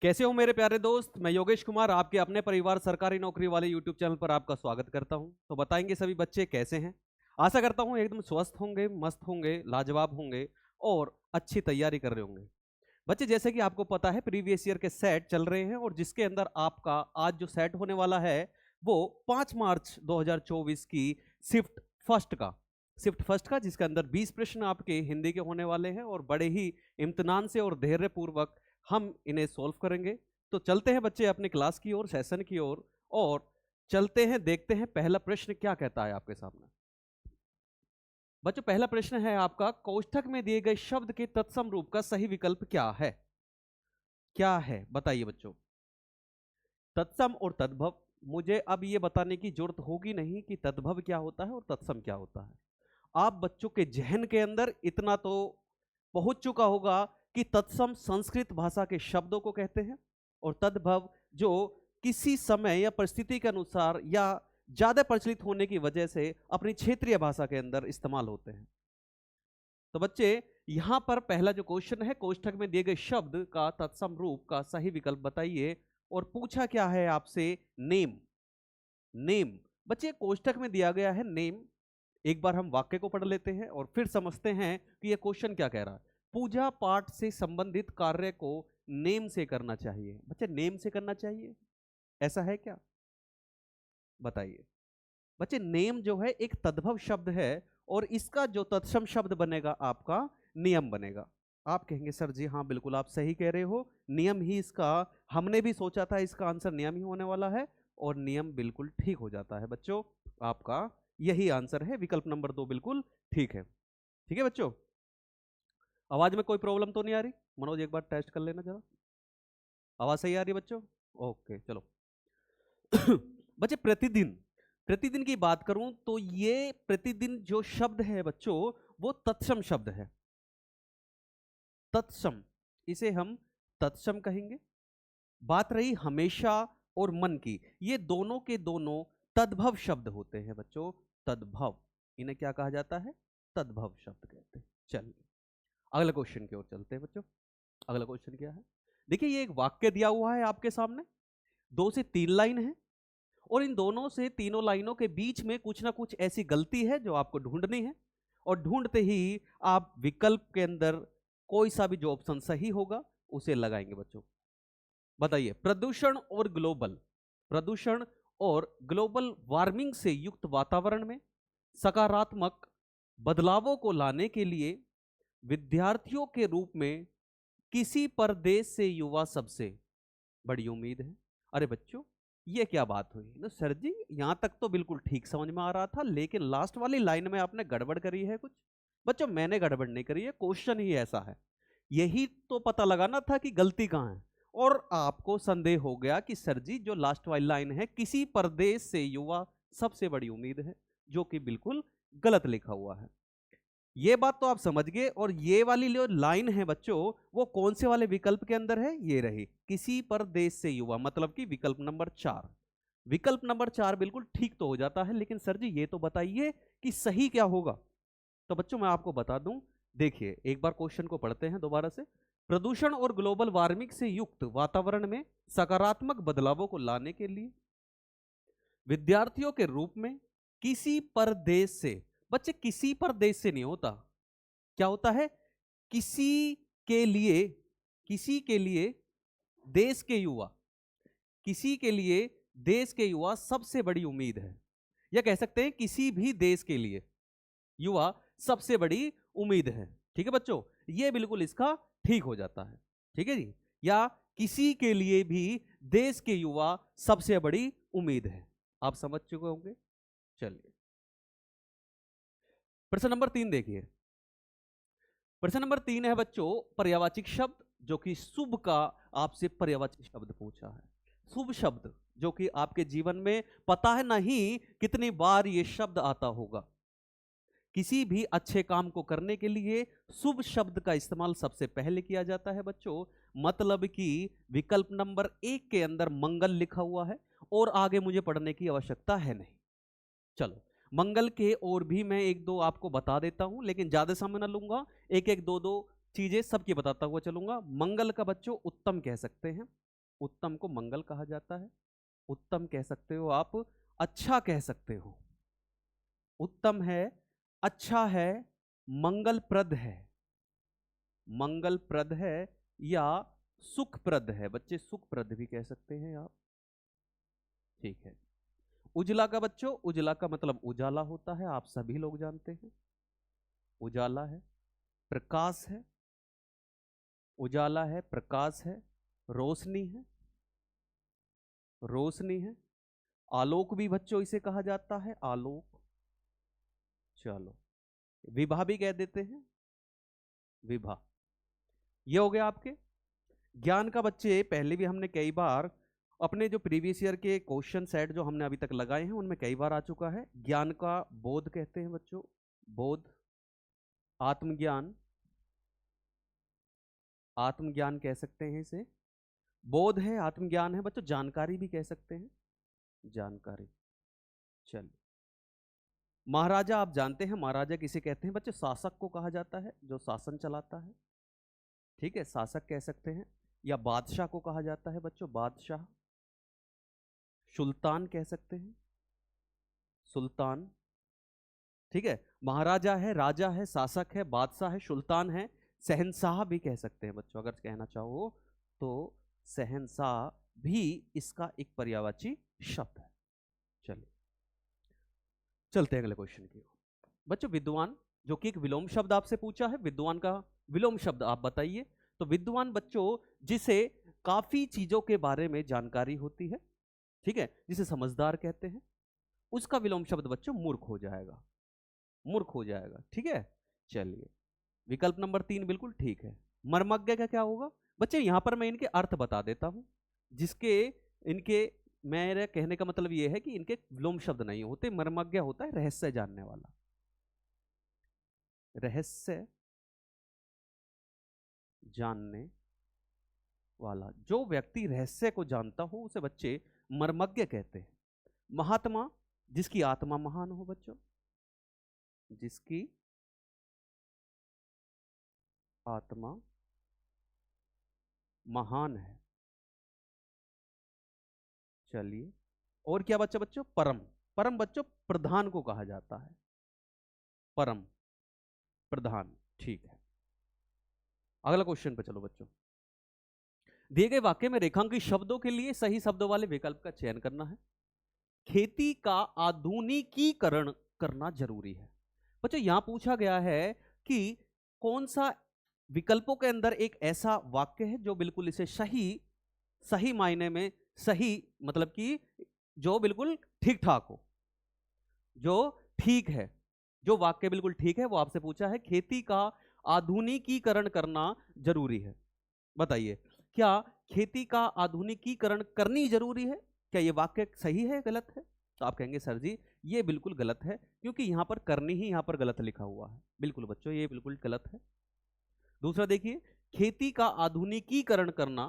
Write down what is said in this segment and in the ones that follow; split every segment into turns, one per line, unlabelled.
कैसे हो मेरे प्यारे दोस्त। मैं योगेश कुमार आपके अपने परिवार सरकारी नौकरी वाले यूट्यूब चैनल पर आपका स्वागत करता हूं। तो बताएंगे सभी बच्चे कैसे हैं। आशा करता हूं एकदम स्वस्थ होंगे, मस्त होंगे, लाजवाब होंगे और अच्छी तैयारी कर रहे होंगे। बच्चे जैसे कि आपको पता है प्रीवियस ईयर के सेट चल रहे हैं और जिसके अंदर आपका आज जो सेट होने वाला है वो 5 मार्च 2024 की शिफ्ट फर्स्ट का जिसके अंदर 20 प्रश्न आपके हिंदी के होने वाले हैं और बड़े ही इम्तिनान से और धैर्य पूर्वक हम इन्हें सॉल्व करेंगे। तो चलते हैं बच्चे अपनी क्लास की ओर, सेशन की ओर और चलते हैं, देखते हैं पहला प्रश्न क्या कहता है आपके सामने। बच्चों पहला प्रश्न है आपका, कोष्ठक में दिए गए शब्द के तत्सम रूप का सही विकल्प क्या है? क्या है बताइए बच्चों। तत्सम और तद्भव, मुझे अब ये बताने की जरूरत होगी नहीं कि तद्भव क्या होता है और तत्सम क्या होता है। आप बच्चों के जहन के अंदर इतना तो पहुंच चुका होगा कि तत्सम संस्कृत भाषा के शब्दों को कहते हैं और तद्भव जो किसी समय या परिस्थिति के अनुसार या ज्यादा प्रचलित होने की वजह से अपनी क्षेत्रीय भाषा के अंदर इस्तेमाल होते हैं। तो बच्चे यहां पर पहला जो क्वेश्चन है, कोष्ठक में दिए गए शब्द का तत्सम रूप का सही विकल्प बताइए। और पूछा क्या है आपसे? नेम। नेम बच्चे कोष्ठक में दिया गया है नेम। एक बार हम वाक्य को पढ़ लेते हैं और फिर समझते हैं कि यह क्वेश्चन क्या कह रहा है। पूजा पाठ से संबंधित कार्य को नेम से करना चाहिए। बच्चे नेम से करना चाहिए, ऐसा है क्या? बताइए। बच्चे नेम जो है एक तद्भव शब्द है और इसका जो तत्सम शब्द बनेगा आपका नियम बनेगा। आप कहेंगे सर जी हाँ बिल्कुल आप सही कह रहे हो, नियम ही इसका, हमने भी सोचा था इसका आंसर नियम ही होने वाला है और नियम बिल्कुल ठीक हो जाता है। बच्चों आपका यही आंसर है, विकल्प नंबर 2 बिल्कुल ठीक है। ठीक है बच्चों, आवाज में कोई प्रॉब्लम तो नहीं आ रही? मनोज एक बार टेस्ट कर लेना जरा, आवाज सही आ रही है बच्चों? ओके चलो। बच्चे प्रतिदिन, प्रतिदिन की बात करूं तो ये प्रतिदिन जो शब्द है बच्चों वो तत्सम शब्द है। तत्सम, इसे हम तत्सम कहेंगे। बात रही हमेशा और मन की, ये दोनों के दोनों तद्भव शब्द होते हैं बच्चों। तद्भव, इन्हें क्या कहा जाता है? तद्भव शब्द कहते हैं। चलिए अगले क्वेश्चन की ओर चलते हैं बच्चों। अगला क्वेश्चन क्या है? देखिए ये एक वाक्य दिया हुआ है आपके सामने, 2 से 3 लाइन है और इन दोनों से तीनों लाइनों के बीच में कुछ ना कुछ ऐसी गलती है जो आपको ढूंढनी है और ढूंढते ही आप विकल्प के अंदर कोई सा भी जो ऑप्शन सही होगा उसे लगाएंगे बच्चों। बताइए। प्रदूषण और ग्लोबल वार्मिंग से युक्त वातावरण में सकारात्मक बदलावों को लाने के लिए विद्यार्थियों के रूप में किसी परदेश से युवा सबसे बड़ी उम्मीद है। अरे बच्चों ये क्या बात हुई ना सर जी, यहां तक तो बिल्कुल ठीक समझ में आ रहा था लेकिन लास्ट वाली लाइन में आपने गड़बड़ करी है कुछ। बच्चों मैंने गड़बड़ नहीं करी है, क्वेश्चन ही ऐसा है। यही तो पता लगाना था कि गलती कहां है और आपको संदेह हो गया कि सर जी जो लास्ट वाली लाइन है किसी प्रदेश से युवा सबसे बड़ी उम्मीद है, जो कि बिल्कुल गलत लिखा हुआ है। ये बात तो आप समझ गए। और ये वाली जो लाइन है बच्चों वो कौन से वाले विकल्प के अंदर है? ये रही, किसी प्रदेश से युवा, मतलब कि विकल्प नंबर 4। विकल्प नंबर 4 बिल्कुल ठीक तो हो जाता है लेकिन सर जी ये तो बताइए कि सही क्या होगा। तो बच्चों मैं आपको बता दूं, देखिए एक बार क्वेश्चन को पढ़ते हैं दोबारा से। प्रदूषण और ग्लोबल वार्मिंग से युक्त वातावरण में सकारात्मक बदलावों को लाने के लिए विद्यार्थियों के रूप में किसी प्रदेश से, बच्चे किसी प्रदेश से नहीं होता, क्या होता है? किसी के लिए, किसी के लिए देश के युवा, किसी के लिए देश के युवा सबसे बड़ी उम्मीद है। या कह सकते हैं किसी भी देश के लिए युवा सबसे बड़ी उम्मीद है। ठीक है बच्चों, ये बिल्कुल इसका ठीक हो जाता है। ठीक है जी, या किसी के लिए भी देश के युवा सबसे बड़ी उम्मीद है। आप समझ चुके होंगे। चलिए प्रश्न नंबर 3 देखिए। प्रश्न नंबर 3 है बच्चों पर्यायवाची शब्द, जो कि शुभ का आपसे पर्यायवाची शब्द पूछा है। शुभ शब्द जो कि आपके जीवन में पता है नहीं कितनी बार ये शब्द आता होगा। किसी भी अच्छे काम को करने के लिए शुभ शब्द का इस्तेमाल सबसे पहले किया जाता है बच्चों। मतलब कि विकल्प नंबर 1 के अंदर मंगल लिखा हुआ है और आगे मुझे पढ़ने की आवश्यकता है नहीं। चलो मंगल के और भी मैं एक दो आपको बता देता हूं लेकिन ज्यादा समय ना लूंगा, एक एक दो दो चीजें सबकी बताता हुआ चलूंगा। मंगल का बच्चों उत्तम कह सकते हैं, उत्तम को मंगल कहा जाता है। उत्तम कह सकते हो आप, अच्छा कह सकते हो। उत्तम है, अच्छा है, मंगलप्रद है। मंगलप्रद है या सुखप्रद है। बच्चे सुखप्रद भी कह सकते हैं आप, ठीक है। उजला का बच्चों, उजला का मतलब उजाला होता है, आप सभी लोग जानते हैं। उजाला है, प्रकाश है। उजाला है, प्रकाश है, रोशनी है। रोशनी है। आलोक भी बच्चों इसे कहा जाता है, आलोक। चलो, विभा भी कह देते हैं, विभा। ये हो गया आपके ज्ञान का। बच्चे पहले भी हमने कई बार अपने जो प्रीवियस ईयर के क्वेश्चन सेट जो हमने अभी तक लगाए हैं उनमें कई बार आ चुका है। ज्ञान का बोध कहते हैं बच्चों, बोध। आत्मज्ञान, आत्मज्ञान कह सकते हैं इसे। बोध है, आत्मज्ञान है बच्चों। जानकारी भी कह सकते हैं, जानकारी। चलिए, महाराजा आप जानते हैं, महाराजा किसे कहते हैं बच्चों? शासक को कहा जाता है, जो शासन चलाता है, ठीक है, शासक कह सकते हैं। या बादशाह को कहा जाता है बच्चों, बादशाह। सुल्तान कह सकते हैं, सुल्तान, ठीक है। महाराजा है, राजा है, शासक है, बादशाह है, सुल्तान है, शहंशाह भी कह सकते हैं बच्चों, अगर कहना चाहो तो। शहंशाह भी इसका एक पर्यायवाची शब्द है। चलिए, चलते हैं अगले क्वेश्चन की ओर। बच्चों, विद्वान, जो कि एक विलोम शब्द आपसे पूछा है, विद्वान का विलोम शब्द आप बताइए। तो विद्वान बच्चों, जिसे काफी चीजों के बारे में जानकारी होती है, ठीक है, जिसे समझदार कहते हैं, उसका विलोम शब्द बच्चों मूर्ख हो जाएगा, मूर्ख हो जाएगा, ठीक है। चलिए, विकल्प नंबर 3 बिल्कुल ठीक है। मर्मज्ञ का क्या होगा बच्चे? यहां पर मैं इनके अर्थ बता देता हूं, जिसके इनके, मेरे कहने का मतलब यह है कि इनके विलोम शब्द नहीं होते। मर्मज्ञ होता है रहस्य जानने वाला, रहस्य जानने वाला। जो व्यक्ति रहस्य को जानता हो उसे बच्चे मर्मज्ञ कहते हैं। महात्मा, जिसकी आत्मा महान हो बच्चों, जिसकी आत्मा महान है। चलिए, और क्या बच्चा बच्चों? परम। परम बच्चों प्रधान को कहा जाता है, परम प्रधान, ठीक है। अगला क्वेश्चन पे चलो बच्चों। दिए गए वाक्य में रेखांकित शब्दों के लिए सही शब्दों वाले विकल्प का चयन करना है। खेती का आधुनिकीकरण करना जरूरी है। बच्चों, यहां पूछा गया है कि कौन सा विकल्पों के अंदर एक ऐसा वाक्य है जो बिल्कुल इसे सही, सही मायने में सही, मतलब कि जो बिल्कुल ठीक ठाक हो, जो ठीक है, जो वाक्य बिल्कुल ठीक है, वो आपसे पूछा है खेती का आधुनिकीकरण करना जरूरी है। बताइए, क्या खेती का आधुनिकीकरण करनी जरूरी है? क्या ये वाक्य सही है, गलत है? तो आप कहेंगे सर जी ये बिल्कुल गलत है, क्योंकि यहां पर करनी ही यहां पर गलत लिखा हुआ है। बिल्कुल बच्चों, ये बिल्कुल गलत है। दूसरा देखिए, खेती का आधुनिकीकरण करना,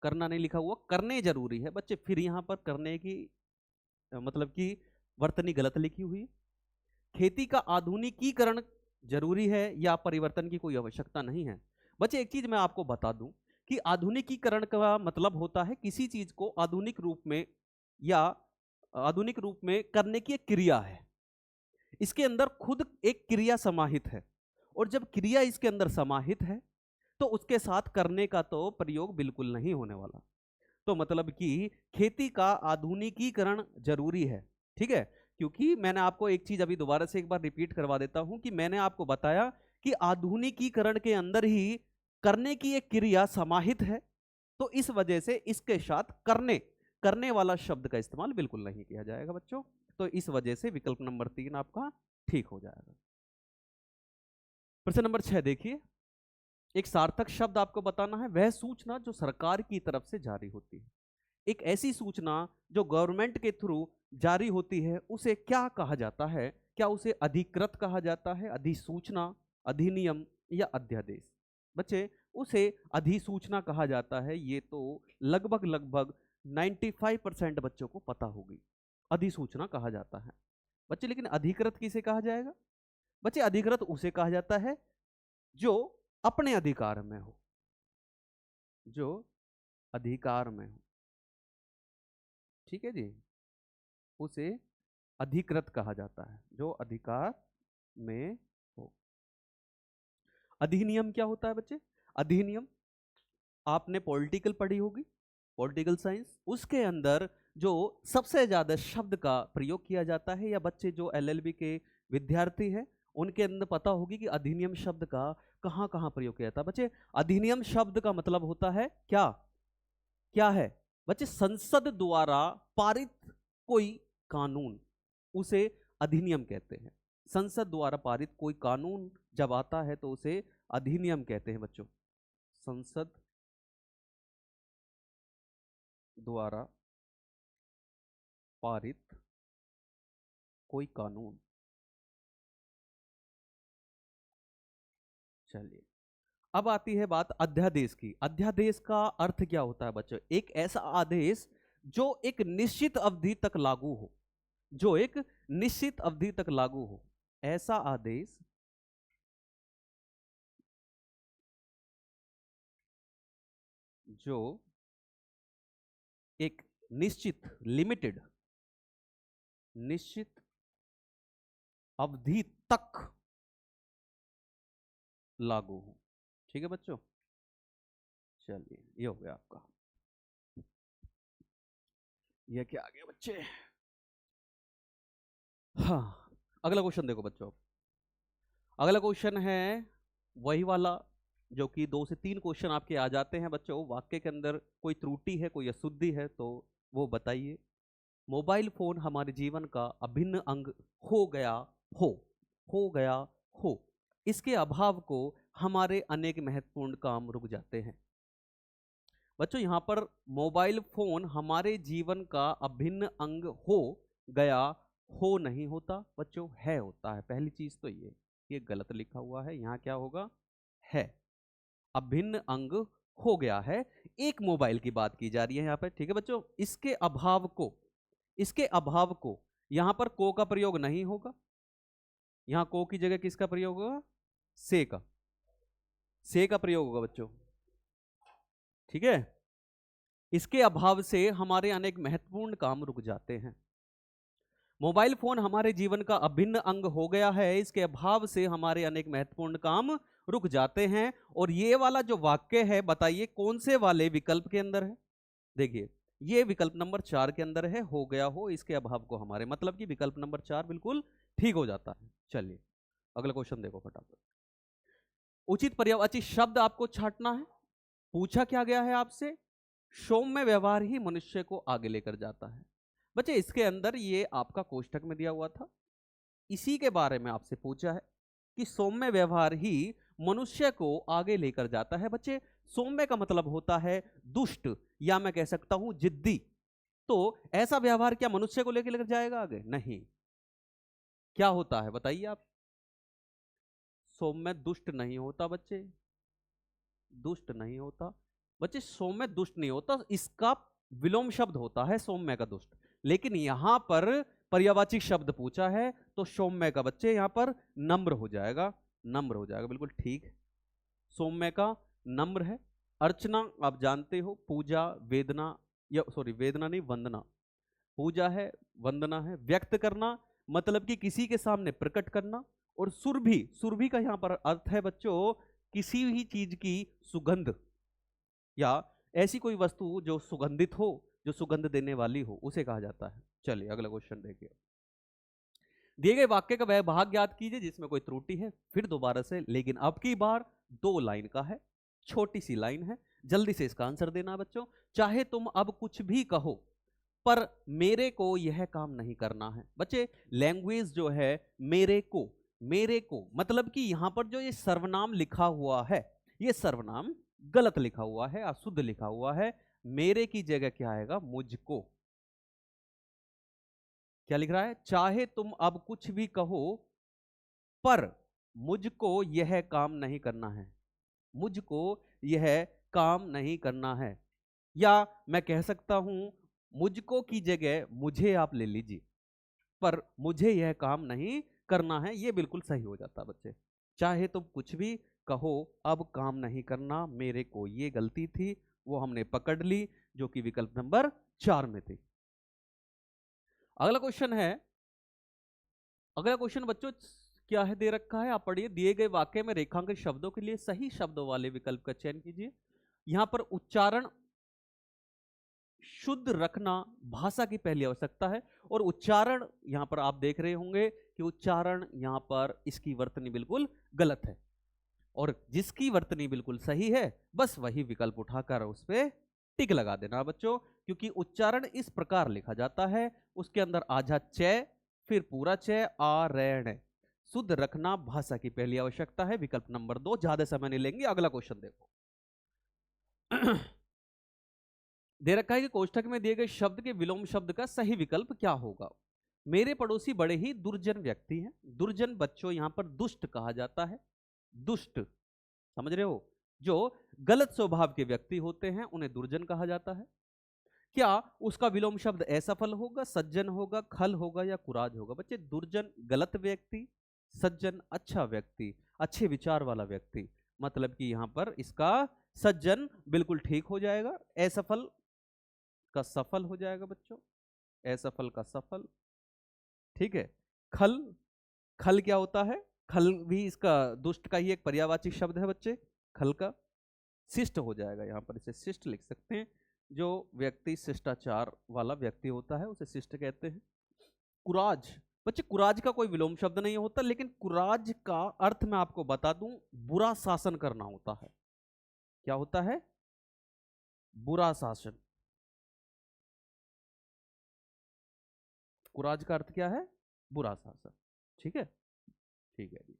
करना नहीं लिखा हुआ, करने जरूरी है बच्चे। फिर यहां पर करने की मतलब कि वर्तनी गलत लिखी हुई। खेती का आधुनिकीकरण जरूरी है या परिवर्तन की कोई आवश्यकता नहीं है। बच्चे, एक चीज मैं आपको बता दूं कि आधुनिकीकरण का मतलब होता है किसी चीज को आधुनिक रूप में, या आधुनिक रूप में करने की एक क्रिया है। इसके अंदर खुद एक क्रिया समाहित है, और जब क्रिया इसके अंदर समाहित है तो उसके साथ करने का तो प्रयोग बिल्कुल नहीं होने वाला। तो मतलब कि खेती का आधुनिकीकरण जरूरी है, ठीक है। क्योंकि मैंने आपको एक चीज अभी दोबारा से एक बार रिपीट करवा देता हूं कि मैंने आपको बताया कि आधुनिकीकरण के अंदर ही करने की एक क्रिया समाहित है, तो इस वजह से इसके साथ करने, करने वाला शब्द का इस्तेमाल बिल्कुल नहीं किया जाएगा बच्चों। तो इस वजह से विकल्प नंबर 3 आपका ठीक हो जाएगा। प्रश्न नंबर 6 देखिए, एक सार्थक शब्द आपको बताना है। वह सूचना जो सरकार की तरफ से जारी होती है, एक ऐसी सूचना जो गवर्नमेंट के थ्रू जारी होती है, उसे क्या कहा जाता है? क्या उसे अधिकृत कहा जाता है, अधिसूचना, अधिनियम या अध्यादेश? बच्चे, उसे अधिसूचना कहा जाता है। ये तो लगभग लगभग 95% बच्चों को पता होगी, अधिसूचना कहा जाता है बच्चे। लेकिन अधिकृत किसे कहा जाएगा बच्चे? अधिकृत उसे कहा जाता है जो अपने अधिकार में हो, जो अधिकार में हो, ठीक है जी, उसे अधिकृत कहा जाता है, जो अधिकार में हो। अधिनियम क्या होता है बच्चे? अधिनियम आपने पॉलिटिकल पढ़ी होगी, पॉलिटिकल साइंस, उसके अंदर जो सबसे ज्यादा शब्द का प्रयोग किया जाता है, या बच्चे जो एलएलबी के विद्यार्थी हैं उनके अंदर पता होगी कि अधिनियम शब्द का कहां कहां प्रयोग किया जाता है। बच्चे अधिनियम शब्द का मतलब होता है क्या? क्या है बच्चे? संसद द्वारा पारित कोई कानून, उसे अधिनियम कहते हैं। संसद द्वारा पारित कोई कानून जब आता है तो उसे अधिनियम कहते हैं बच्चों। संसद द्वारा पारित कोई कानून। चलिए, अब आती है बात अध्यादेश की। अध्यादेश का अर्थ क्या होता है बच्चों? एक ऐसा आदेश जो एक निश्चित अवधि तक लागू हो, जो एक निश्चित अवधि तक लागू हो, ऐसा आदेश जो एक निश्चित लिमिटेड निश्चित अवधि तक लागू हो। ठीक है बच्चों, चलिए ये हो गया आपका। ये क्या आ गया बच्चे? हाँ, अगला क्वेश्चन देखो बच्चों। अगला क्वेश्चन है वही वाला जो कि 2 से 3 क्वेश्चन आपके आ जाते हैं बच्चों। वाक्य के अंदर कोई त्रुटि है, कोई अशुद्धि है तो वो बताइए। मोबाइल फोन हमारे जीवन का अभिन्न अंग हो गया हो, हो गया हो, इसके अभाव को हमारे अनेक महत्वपूर्ण काम रुक जाते हैं। बच्चों यहाँ पर मोबाइल फोन हमारे जीवन का अभिन्न अंग हो गया हो नहीं होता बच्चों, है होता है। पहली चीज तो ये गलत लिखा हुआ है, यहाँ क्या होगा? है। अभिन्न अंग हो गया है, एक मोबाइल की बात की जा रही है यहाँ पे, ठीक है बच्चों। इसके अभाव को यहां पर को का प्रयोग नहीं होगा, यहां को की जगह किसका प्रयोग होगा? से का प्रयोग होगा बच्चों, ठीक है। इसके अभाव से हमारे अनेक महत्वपूर्ण काम रुक जाते हैं। मोबाइल फोन हमारे जीवन का अभिन्न अंग हो गया है, इसके अभाव से हमारे अनेक महत्वपूर्ण काम रुक जाते हैं। और ये वाला जो वाक्य है बताइए कौन से वाले विकल्प के अंदर है? देखिए ये विकल्प नंबर 4 के अंदर है, हो गया हो इसके अभाव को हमारे, मतलब कि विकल्प नंबर 4 बिल्कुल ठीक हो जाता है। चलिए अगला क्वेश्चन देखो फटाफट। उचित पर्यायवाची शब्द आपको छांटना है। पूछा क्या गया है आपसे? सौम्य व्यवहार ही मनुष्य को आगे लेकर जाता है। बच्चे इसके अंदर ये आपका कोष्ठक में दिया हुआ था, इसी के बारे में आपसे पूछा है कि सौम्य व्यवहार ही मनुष्य को आगे लेकर जाता है। बच्चे सौम्य का मतलब होता है दुष्ट, या मैं कह सकता हूं जिद्दी। तो ऐसा व्यवहार क्या मनुष्य को लेकर जाएगा आगे? नहीं। क्या होता है बताइए आप? सौम्य दुष्ट नहीं होता बच्चे, दुष्ट नहीं होता बच्चे, सौम्य दुष्ट नहीं होता, इसका विलोम शब्द होता है सौम्य का दुष्ट। लेकिन यहां पर पर्यायवाची शब्द पूछा है तो सौम्य का बच्चे यहां पर नम्र हो जाएगा, नम्र हो जाएगा, बिल्कुल ठीक। सौम्य का नम्र है। अर्चना आप जानते हो, पूजा वेदना, या सॉरी वेदना नहीं वंदना, पूजा है वंदना है। व्यक्त करना मतलब कि किसी के सामने प्रकट करना। और सुरभि, सुरभि का यहां पर अर्थ है बच्चों किसी भी चीज की सुगंध, या ऐसी कोई वस्तु जो सुगंधित हो, जो सुगंध देने वाली हो, उसे कहा जाता है। चलिए अगला क्वेश्चन देखिए। दिए गए वाक्य का वह भाग याद कीजिए जिसमें कोई त्रुटि है। फिर दोबारा से, लेकिन अब की बार 2 लाइन का है, छोटी सी लाइन है, जल्दी से इसका आंसर देना है बच्चों। चाहे तुम अब कुछ भी कहो पर मेरे को यह काम नहीं करना है। बच्चे लैंग्वेज जो है मेरे को मतलब कि यहां पर जो ये सर्वनाम लिखा हुआ है, ये सर्वनाम गलत लिखा हुआ है, अशुद्ध लिखा हुआ है। मेरे की जगह क्या आएगा? मुझको। क्या लिख रहा है? चाहे तुम अब कुछ भी कहो पर मुझको यह काम नहीं करना है, मुझको यह काम नहीं करना है। या मैं कह सकता हूं मुझको की जगह मुझे आप ले लीजिए, पर मुझे यह काम नहीं करना है, यह बिल्कुल सही हो जाता बच्चे। चाहे तुम कुछ भी कहो अब काम नहीं करना, मेरे को ये गलती थी, वो हमने पकड़ ली, जो कि विकल्प नंबर 4 में थी। अगला क्वेश्चन है, अगला क्वेश्चन बच्चों क्या है दे रखा है, आप पढ़िए। दिए गए वाक्य में रेखांकित शब्दों के लिए सही शब्दों वाले विकल्प का चयन कीजिए। यहां पर उच्चारण शुद्ध रखना भाषा की पहली आवश्यकता है, और उच्चारण यहां पर आप देख रहे होंगे कि उच्चारण यहां पर इसकी वर्तनी बिल्कुल गलत है, और जिसकी वर्तनी बिल्कुल सही है बस वही विकल्प उठाकर उस पर टिक लगा देना बच्चों, क्योंकि उच्चारण इस प्रकार लिखा जाता है, उसके अंदर आधा चय फिर पूरा चय आ रण। शुद्ध रखना भाषा की पहली आवश्यकता है, विकल्प नंबर 2। ज्यादा समय नहीं लेंगे, अगला क्वेश्चन देखो। दे रखा है कि कोष्ठक में दिए गए शब्द के विलोम शब्द का सही विकल्प क्या होगा। मेरे पड़ोसी बड़े ही दुर्जन व्यक्ति हैं। दुर्जन बच्चों यहां पर दुष्ट कहा जाता है, दुष्ट समझ रहे हो, जो गलत स्वभाव के व्यक्ति होते हैं उन्हें दुर्जन कहा जाता है। क्या उसका विलोम शब्द असफल होगा, सज्जन होगा, खल होगा या कुराज होगा। बच्चे दुर्जन गलत व्यक्ति, सज्जन अच्छा व्यक्ति, अच्छे विचार वाला व्यक्ति, मतलब कि यहां पर इसका सज्जन बिल्कुल ठीक हो जाएगा, असफल का सफल हो जाएगा बच्चों, असफल का सफल, ठीक है। खल, खल क्या होता है, खल भी इसका दुष्ट का ही एक पर्यायवाची शब्द है बच्चे, खल का। शिष्ट हो जाएगा, यहां पर इसे शिष्ट लिख सकते हैं, जो व्यक्ति शिष्टाचार वाला व्यक्ति होता है उसे शिष्ट कहते हैं। कुराज, बच्चे कुराज का कोई विलोम शब्द नहीं होता, लेकिन कुराज का अर्थ मैं आपको बता दूं, बुरा शासन करना होता है। क्या होता है, बुरा शासन। कुराज का अर्थ क्या है, बुरा शासन, ठीक है, ठीक है जी।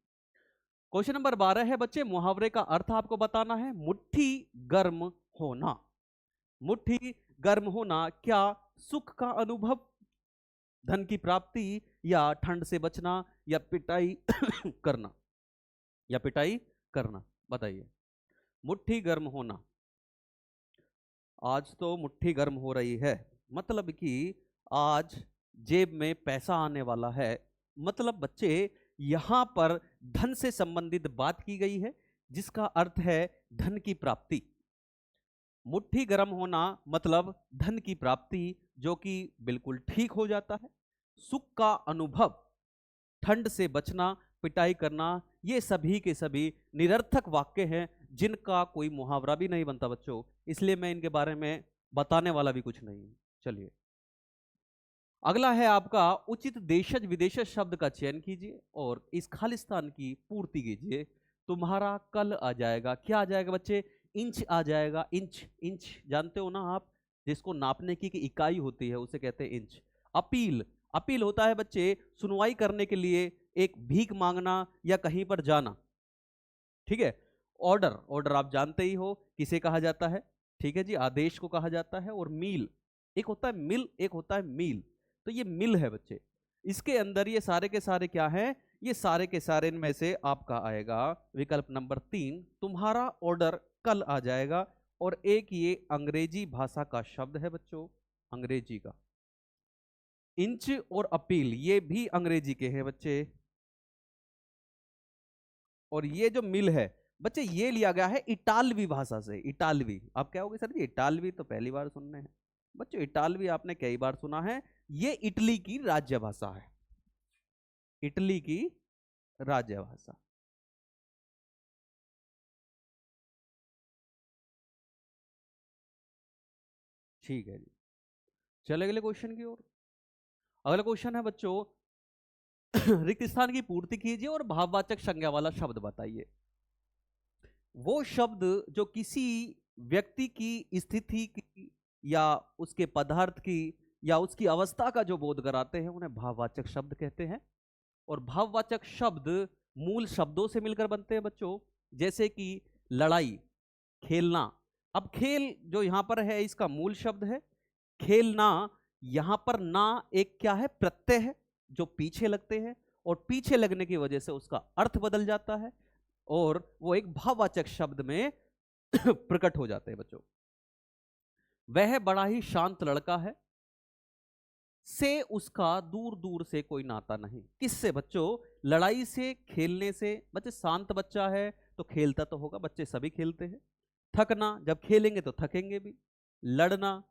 क्वेश्चन नंबर 12 है बच्चे, मुहावरे का अर्थ आपको बताना है। मुट्ठी गर्म होना, मुट्ठी गर्म होना क्या सुख का अनुभव, धन की प्राप्ति, या ठंड से बचना, या पिटाई करना, या पिटाई करना, बताइए। मुट्ठी गर्म होना, आज तो मुट्ठी गर्म हो रही है, मतलब कि आज जेब में पैसा आने वाला है, मतलब बच्चे यहां पर धन से संबंधित बात की गई है, जिसका अर्थ है धन की प्राप्ति। मुट्ठी गर्म होना मतलब धन की प्राप्ति, जो कि बिल्कुल ठीक हो जाता है। सुख का अनुभव, ठंड से बचना, पिटाई करना, ये सभी के सभी निरर्थक वाक्य हैं, जिनका कोई मुहावरा भी नहीं बनता बच्चों, इसलिए मैं इनके बारे में बताने वाला भी कुछ नहीं। चलिए अगला है आपका, उचित देशज विदेशज शब्द का चयन कीजिए और इस खालिस्तान की पूर्ति कीजिए। तुम्हारा कल आ जाएगा, क्या आ जाएगा बच्चे, इंच आ जाएगा। इंच, इंच जानते हो ना आप, जिसको नापने की इकाई होती है उसे कहते हैं इंच। अपील, अपील होता है बच्चे सुनवाई करने के लिए एक भीख मांगना या कहीं पर जाना, ठीक है। ऑर्डर, ऑर्डर आप जानते ही हो किसे कहा जाता है, ठीक है जी, आदेश को कहा जाता है। और मील, एक होता है मिल, एक होता है मील, तो ये मिल है बच्चे। इसके अंदर ये सारे के सारे क्या है, ये सारे के सारे इनमें से आपका आएगा विकल्प नंबर 3, तुम्हारा ऑर्डर कल आ जाएगा। और एक ये अंग्रेजी भाषा का शब्द है बच्चों, अंग्रेजी का। इंच और अपील ये भी अंग्रेजी के हैं बच्चे। और ये जो मिल है बच्चे, ये लिया गया है इटालवी भाषा से। इटालवी, आप क्या होगे सर जी, इटालवी तो पहली बार सुन रहे हैं बच्चों, इटालवी आपने कई बार सुना है। ये इटली की राज्य भाषा है, इटली की राज्य भाषा। ठीक है जी, चले अगले क्वेश्चन की ओर। अगला क्वेश्चन है बच्चों, रिक्त स्थान की पूर्ति कीजिए और भाववाचक संज्ञा वाला शब्द बताइए। वो शब्द जो किसी व्यक्ति की स्थिति की या उसके पदार्थ की या उसकी अवस्था का जो बोध कराते हैं उन्हें भाववाचक शब्द कहते हैं। और भाववाचक शब्द मूल शब्दों से मिलकर बनते हैं बच्चों, जैसे कि लड़ाई, खेलना। अब खेल जो यहां पर है इसका मूल शब्द है खेलना, यहां पर ना एक क्या है, प्रत्यय है जो पीछे लगते हैं, और पीछे लगने की वजह से उसका अर्थ बदल जाता है और वो एक भाववाचक शब्द में प्रकट हो जाते हैं बच्चों। वह बड़ा ही शांत लड़का है, से उसका दूर दूर से कोई नाता नहीं। किससे बच्चों, लड़ाई से, खेलने से। बच्चे शांत बच्चा है तो खेलता तो होगा, बच्चे सभी खेलते हैं। थकना, जब खेलेंगे तो थकेंगे भी। लड़ना,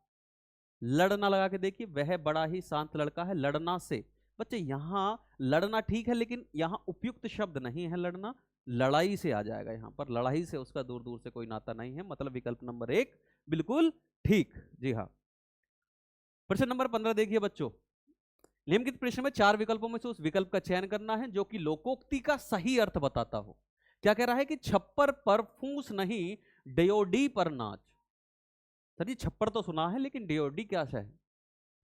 लड़ना लगा के देखिए, वह बड़ा ही शांत लड़का है, लड़ना से। बच्चे यहां लड़ना ठीक है, लेकिन यहां उपयुक्त शब्द नहीं है लड़ना, लड़ाई से आ जाएगा यहां पर। लड़ाई से उसका दूर दूर से कोई नाता नहीं है, मतलब विकल्प नंबर 1 बिल्कुल ठीक। जी हाँ। प्रश्न नंबर 15 देखिए बच्चों, निम्नलिखित प्रश्न में 4 विकल्पों में से उस विकल्प का चयन करना है जो कि लोकोक्ति का सही अर्थ बताता हो। क्या कह रहा है कि छप्पर पर फूंस नहीं, ड्योढ़ी पर नाच। सर जी छप्पर तो सुना है, लेकिन ड्योढ़ी क्या है?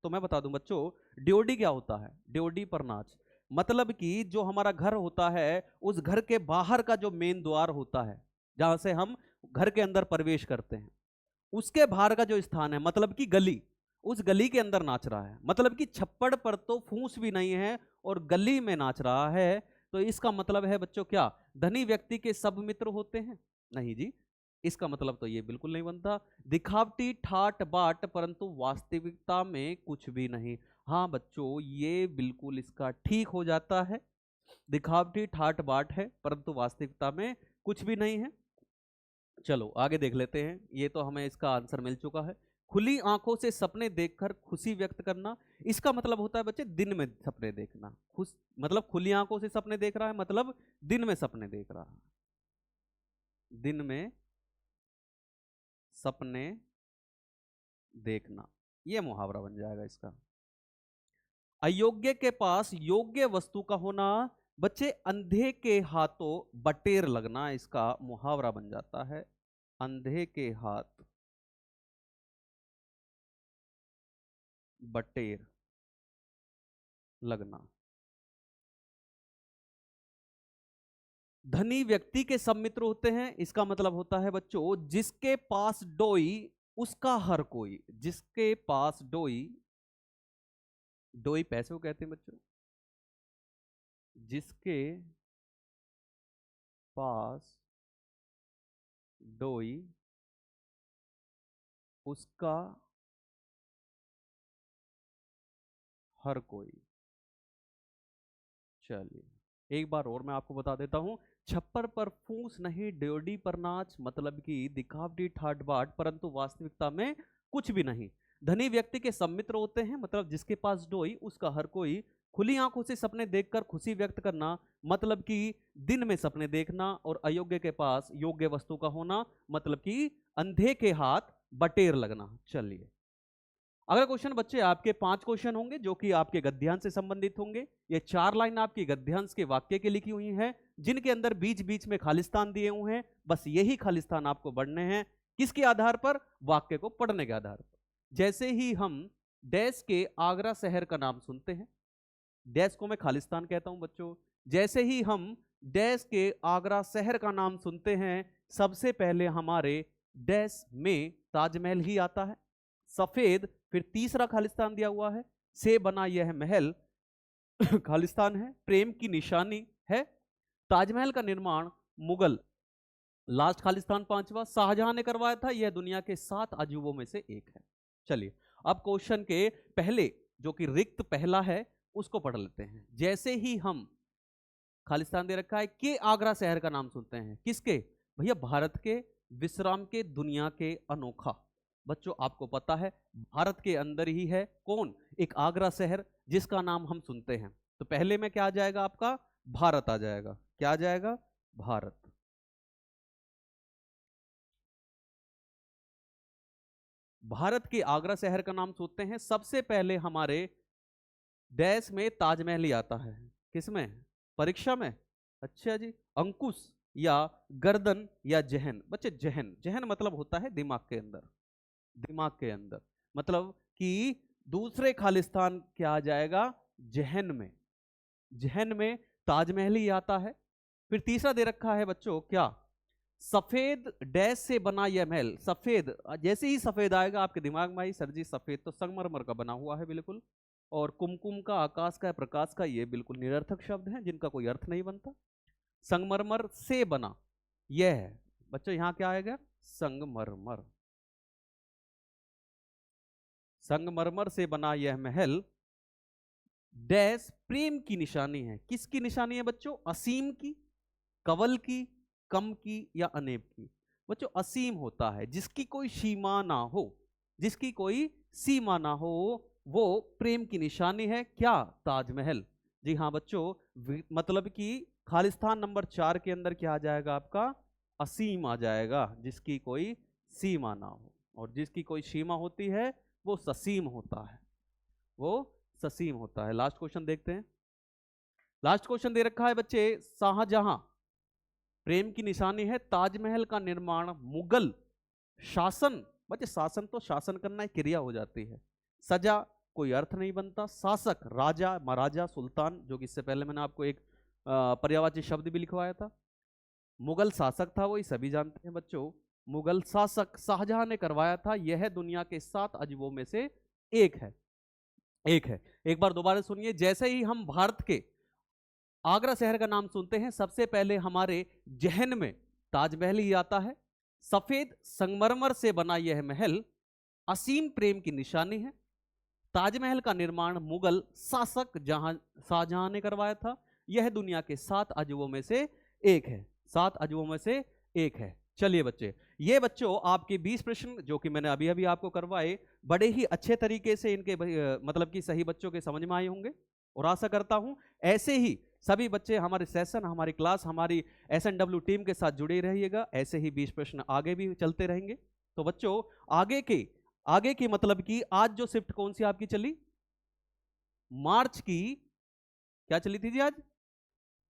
तो मैं बता दूं बच्चों, ड्योढ़ी क्या होता है। ड्योढ़ी पर नाच मतलब कि जो हमारा घर होता है, उस घर के बाहर का जो मेन द्वार होता है, जहां से हम घर के अंदर प्रवेश करते हैं, उसके बाहर का जो स्थान है, मतलब कि गली, उस गली के अंदर नाच रहा है। मतलब कि छप्पड़ पर तो फूंस भी नहीं है और गली में नाच रहा है। तो इसका मतलब है बच्चों क्या, धनी व्यक्ति के सब मित्र होते हैं? नहीं जी, इसका मतलब तो ये बिल्कुल नहीं बनता। दिखावटी ठाट बाट परंतु वास्तविकता में कुछ भी नहीं। हाँ बच्चों, ये बिल्कुल इसका ठीक हो जाता है। दिखावटी ठाट बाट है परंतु वास्तविकता में कुछ भी नहीं है। चलो आगे देख लेते हैं, ये तो हमें इसका आंसर मिल चुका है। खुली आंखों से सपने देखकर खुशी व्यक्त करना, इसका मतलब होता है बच्चे दिन में सपने देखना। खुश मतलब खुली आंखों से सपने देख रहा है, मतलब दिन में सपने देख रहा है, दिन में सपने देखना, ये मुहावरा बन जाएगा इसका। अयोग्य के पास योग्य वस्तु का होना, बच्चे अंधे के हाथों बटेर लगना, इसका मुहावरा बन जाता है। अंधे के हाथ बटेर लगना। धनी व्यक्ति के सब मित्र होते हैं, इसका मतलब होता है बच्चों, जिसके पास डोई उसका हर कोई। जिसके पास डोई, डोई पैसे को कहते हैं बच्चों, जिसके पास डोई उसका हर कोई। चलिए एक बार और मैं आपको बता देता हूं, छप्पर पर फूंस नहीं, ड्योढ़ी पर नाच, मतलब कि दिखावटी ठाट बाट परंतु वास्तविकता में कुछ भी नहीं। धनी व्यक्ति के सब मित्र होते हैं, मतलब जिसके पास डोई उसका हर कोई। खुली आंखों से सपने देखकर खुशी व्यक्त करना, मतलब कि दिन में सपने देखना। और अयोग्य के पास योग्य वस्तु का होना, मतलब कि अंधे के हाथ बटेर लगना। चलिए अगला क्वेश्चन बच्चे, आपके 5 क्वेश्चन होंगे जो कि आपके गद्यांश से संबंधित होंगे। ये 4 लाइन आपकी गद्यांश के वाक्य के लिखी हुई हैं, जिनके अंदर बीच बीच में खालिस्तान दिए हुए हैं। बस यही खालिस्तान आपको पढ़ने हैं। किसके आधार पर? वाक्य को पढ़ने के आधार पर। जैसे ही हम डैश के आगरा शहर का नाम सुनते हैं, डैश को मैं खालिस्तान कहता हूं बच्चों। जैसे ही हम डैश के आगरा शहर का नाम सुनते हैं, सबसे पहले हमारे डैश में ताजमहल ही आता है। सफेद, फिर तीसरा खालिस्तान दिया हुआ है, से बना यह महल खालिस्तान है। प्रेम की निशानी है। ताजमहल का निर्माण मुगल, लास्ट खालिस्तान 5वां, शाहजहां ने करवाया था। यह दुनिया के 7 अजूबों में से एक है। चलिए अब क्वेश्चन के पहले जो कि रिक्त पहला है उसको पढ़ लेते हैं। जैसे ही हम, खालिस्तान दे रखा है, के आगरा शहर का नाम सुनते हैं, किसके भैया? भारत के, विश्राम के, दुनिया के, अनोखा। बच्चों आपको पता है भारत के अंदर ही है कौन? एक आगरा शहर, जिसका नाम हम सुनते हैं। तो पहले में क्या आ जाएगा आपका? भारत आ जाएगा। क्या आ जाएगा? भारत। भारत के आगरा शहर का नाम सुनते हैं, सबसे पहले हमारे डैश में ताजमहल ही आता है। किसमें? परीक्षा में। अच्छा जी, अंकुश या गर्दन या जहन। बच्चे जहन, जहन मतलब होता है दिमाग के अंदर। दिमाग के अंदर मतलब कि दूसरे खालिस्तान क्या आ जाएगा? जहन में। जहन में ताजमहल ही आता है। फिर तीसरा दे रखा है बच्चों क्या? सफेद डैश से बना यह महल। सफेद, जैसे ही सफेद आएगा आपके दिमाग में आई, सर जी सफेद तो संगमरमर का बना हुआ है, बिल्कुल। और कुमकुम का, आकाश का, प्रकाश का, ये बिल्कुल निरर्थक शब्द हैं जिनका कोई अर्थ नहीं बनता। संगमरमर से बना यह है बच्चों, यहां क्या आएगा? संगमरमर। संगमरमर से बना यह महल डैश प्रेम की निशानी है। किसकी निशानी है बच्चों? असीम की, कंवल की, कम की या अनेक की? बच्चों असीम होता है, जिसकी कोई सीमा ना हो, जिसकी कोई सीमा ना हो, वो प्रेम की निशानी है। क्या? ताजमहल। जी हाँ बच्चों, मतलब कि खालिस्तान नंबर 4 के अंदर क्या आ जाएगा आपका? असीम आ जाएगा, जिसकी कोई सीमा ना हो। और जिसकी कोई सीमा होती है वो ससीम होता है, वो ससीम होता है। लास्ट क्वेश्चन देखते हैं। लास्ट क्वेश्चन दे रखा है बच्चे, शाहजहां प्रेम की निशानी है, ताजमहल का निर्माण मुगल शासन, बच्चे शासन तो शासन करना एक क्रिया हो जाती है, सजा कोई अर्थ नहीं बनता, शासक राजा महाराजा सुल्तान, जो कि इससे पहले मैंने आपको एक पर्यायवाची शब्द भी लिखवाया था। मुगल शासक था, वही सभी जानते हैं बच्चों। मुगल शासक शाहजहां ने करवाया था। यह दुनिया के 7 अजूबों में से एक है। एक है। एक बार दोबारा सुनिए, जैसे ही हम भारत के आगरा शहर का नाम सुनते हैं, सबसे पहले हमारे जहन में ताजमहल ही आता है। सफेद संगमरमर से बना यह महल असीम प्रेम की निशानी है। ताजमहल का निर्माण मुगल शासक शाहजहां ने करवाया था। यह दुनिया के 7 अजूबों में से एक है। 7 अजूबों में से एक है। चलिए बच्चे, ये बच्चों आपके 20 प्रश्न जो कि मैंने अभी अभी आपको करवाए, बड़े ही अच्छे तरीके से इनके मतलब कि सही बच्चों के समझ में आए होंगे। और आशा करता हूं ऐसे ही सभी बच्चे हमारे सेशन, हमारी क्लास, हमारी SNW टीम के साथ जुड़े रहिएगा। ऐसे ही 20 प्रश्न आगे भी चलते रहेंगे। तो बच्चों आगे की मतलब कि आज जो शिफ्ट कौन सी आपकी चली? मार्च की। क्या चली थी जी आज?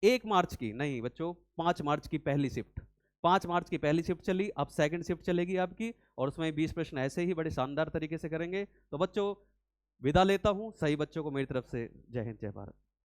1 मार्च की नहीं बच्चों, 5 मार्च की पहली शिफ्ट। 5 मार्च की पहली शिफ्ट चली, अब सेकंड शिफ्ट चलेगी आपकी, और उसमें 20 प्रश्न ऐसे ही बड़े शानदार तरीके से करेंगे। तो बच्चों विदा लेता हूं, सही बच्चों को मेरी तरफ से जय हिंद जय भारत।